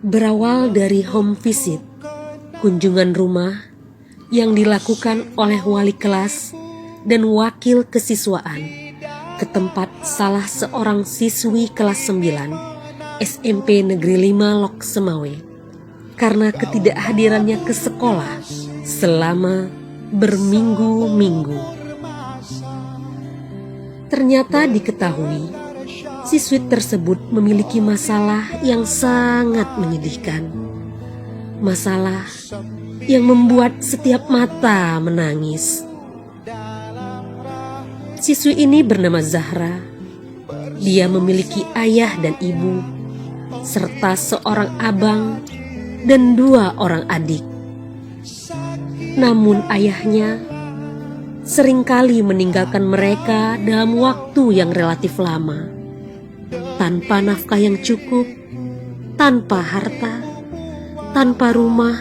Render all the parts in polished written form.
Berawal dari home visit, kunjungan rumah yang dilakukan oleh wali kelas dan wakil kesiswaan ke tempat salah seorang siswi kelas 9 SMP Negeri 5 Lok Semawe karena ketidakhadirannya ke sekolah selama berminggu-minggu. Ternyata diketahui siswi tersebut memiliki masalah yang sangat menyedihkan. Masalah yang membuat setiap mata menangis. Siswi ini bernama Zahra. Dia memiliki ayah dan ibu, serta seorang abang dan 2 orang adik. Namun ayahnya seringkali meninggalkan mereka dalam waktu yang relatif lama, tanpa nafkah yang cukup, tanpa harta, tanpa rumah,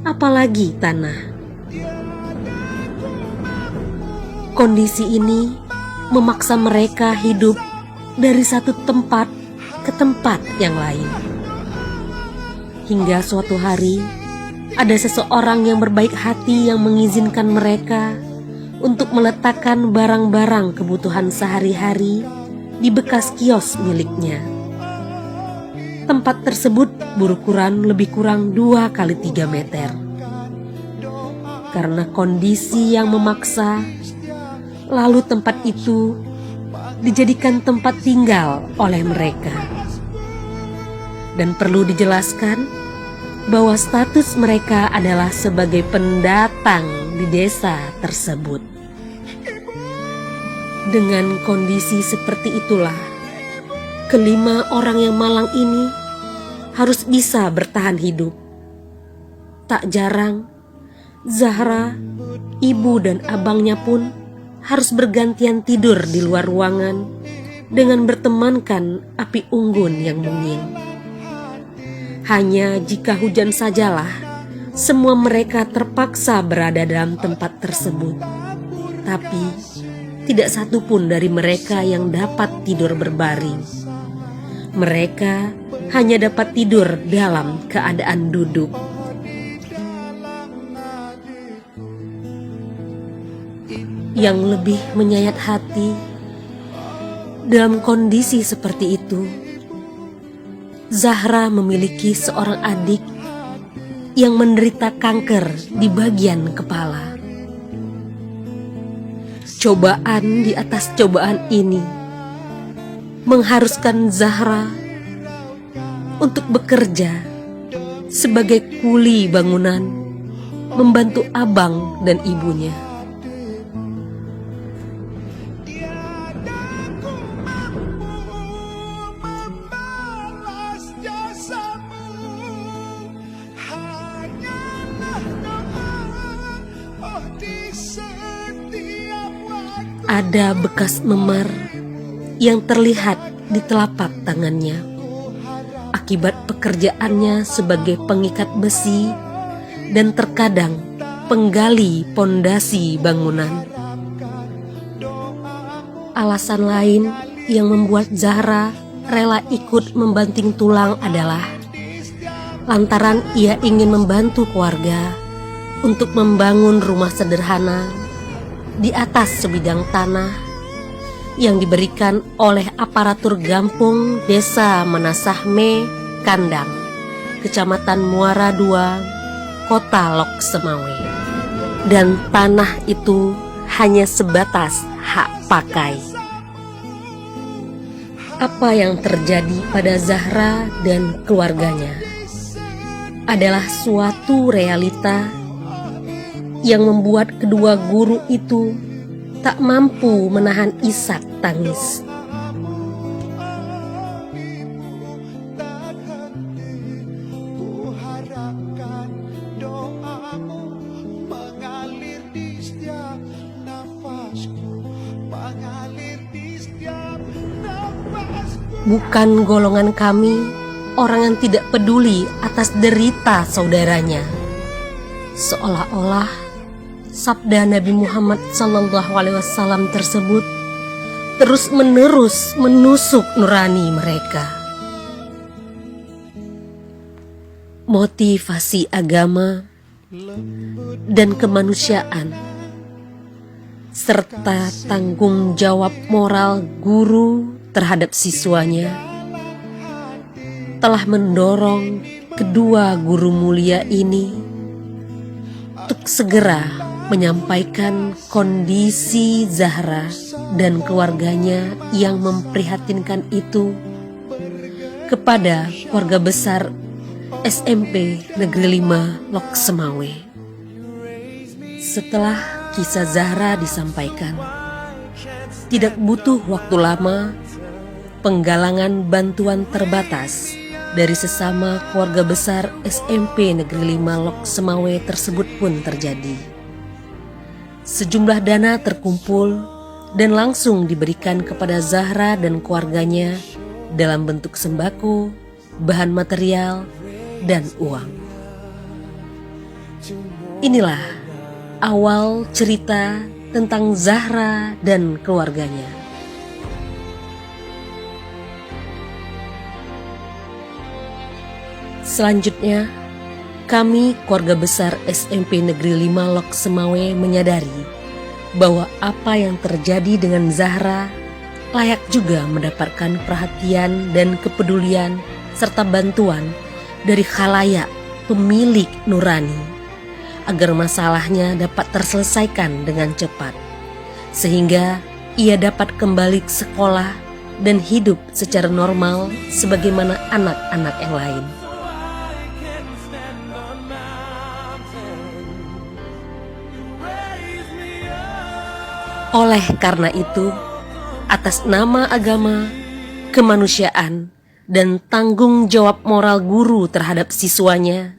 apalagi tanah. Kondisi ini memaksa mereka hidup dari satu tempat ke tempat yang lain. Hingga suatu hari, ada seseorang yang berbaik hati yang mengizinkan mereka untuk meletakkan barang-barang kebutuhan sehari-hari di bekas kios miliknya. Tempat tersebut berukuran lebih kurang 2 kali 3 meter. Karena kondisi yang memaksa, lalu tempat itu dijadikan tempat tinggal oleh mereka. Dan perlu dijelaskan bahwa status mereka adalah sebagai pendatang di desa tersebut. Dengan kondisi seperti itulah, kelima orang yang malang ini harus bisa bertahan hidup. Tak jarang, Zahra, ibu dan abangnya pun harus bergantian tidur di luar ruangan dengan bertemankan api unggun yang mungil. Hanya jika hujan sajalah semua mereka terpaksa berada dalam tempat tersebut. Tapi tidak satu pun dari mereka yang dapat tidur berbaring. Mereka hanya dapat tidur dalam keadaan duduk. Yang lebih menyayat hati, dalam kondisi seperti itu, Zahra memiliki seorang adik yang menderita kanker di bagian kepala. Cobaan di atas cobaan ini mengharuskan Zahra untuk bekerja sebagai kuli bangunan, membantu abang dan ibunya. Ada bekas memar yang terlihat di telapak tangannya akibat pekerjaannya sebagai pengikat besi dan terkadang penggali pondasi bangunan. Alasan lain yang membuat Zahra rela ikut membanting tulang adalah lantaran ia ingin membantu keluarga untuk membangun rumah sederhana di atas sebidang tanah yang diberikan oleh aparatur Gampung Desa Menasahme Kandang, Kecamatan Muara II, Kota Lok Semawe. Dan tanah itu hanya sebatas hak pakai. Apa yang terjadi pada Zahra dan keluarganya adalah suatu realita yang membuat kedua guru itu tak mampu menahan isak tangis. Bukan golongan kami orang yang tidak peduli atas derita saudaranya. Seolah-olah sabda Nabi Muhammad SAW tersebut terus-menerus menusuk nurani mereka. motivasi agama dan kemanusiaan, serta tanggung jawab moral guru terhadap siswanya, telah mendorong kedua guru mulia ini untuk segera menyampaikan kondisi Zahra dan keluarganya yang memprihatinkan itu kepada keluarga besar SMP Negeri 5 Lok Semawe. Setelah kisah Zahra disampaikan, tidak butuh waktu lama, penggalangan bantuan terbatas dari sesama keluarga besar SMP Negeri 5 Lok Semawe tersebut pun terjadi. Sejumlah dana terkumpul dan langsung diberikan kepada Zahra dan keluarganya dalam bentuk sembako, bahan material, dan uang. Inilah awal cerita tentang Zahra dan keluarganya. Selanjutnya, kami keluarga besar SMP Negeri 5 Lok Semawe menyadari bahwa apa yang terjadi dengan Zahra layak juga mendapatkan perhatian dan kepedulian serta bantuan dari khalayak pemilik nurani agar masalahnya dapat terselesaikan dengan cepat, sehingga ia dapat kembali ke sekolah dan hidup secara normal sebagaimana anak-anak yang lain. Oleh karena itu, atas nama agama, kemanusiaan, dan tanggung jawab moral guru terhadap siswanya,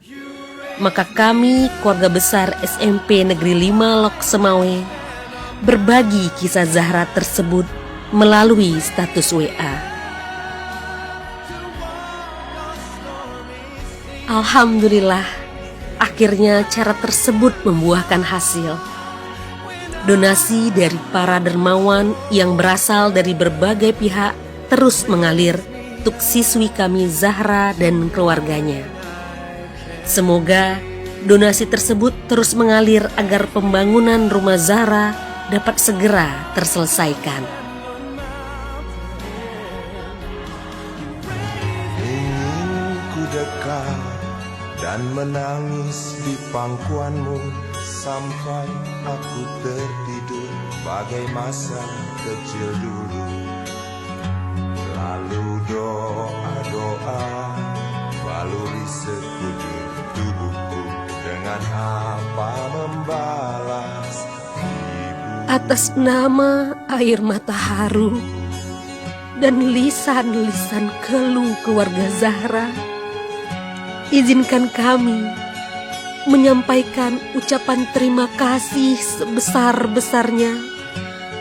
maka kami keluarga besar SMP Negeri 5 Lok Semawe berbagi kisah Zahra tersebut melalui status WA. Alhamdulillah, akhirnya cara tersebut membuahkan hasil. Donasi dari para dermawan yang berasal dari berbagai pihak terus mengalir untuk siswi kami Zahra dan keluarganya. Semoga donasi tersebut terus mengalir agar pembangunan rumah Zahra dapat segera terselesaikan. Ingin ku dekat dan menangis di pangkuanmu sampai aku tertidur bagai masa kecil dulu. Lalu doa-doa baluri sekujur tubuhku, dengan apa membalas ibu. Atas nama air mata haru dan lisan-lisan keluh keluarga Zahra, izinkan kami menyampaikan ucapan terima kasih sebesar-besarnya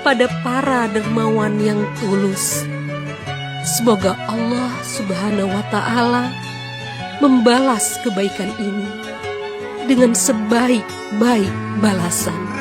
pada para dermawan yang tulus. Semoga Allah Subhanahu wa Ta'ala membalas kebaikan ini dengan sebaik-baik balasan.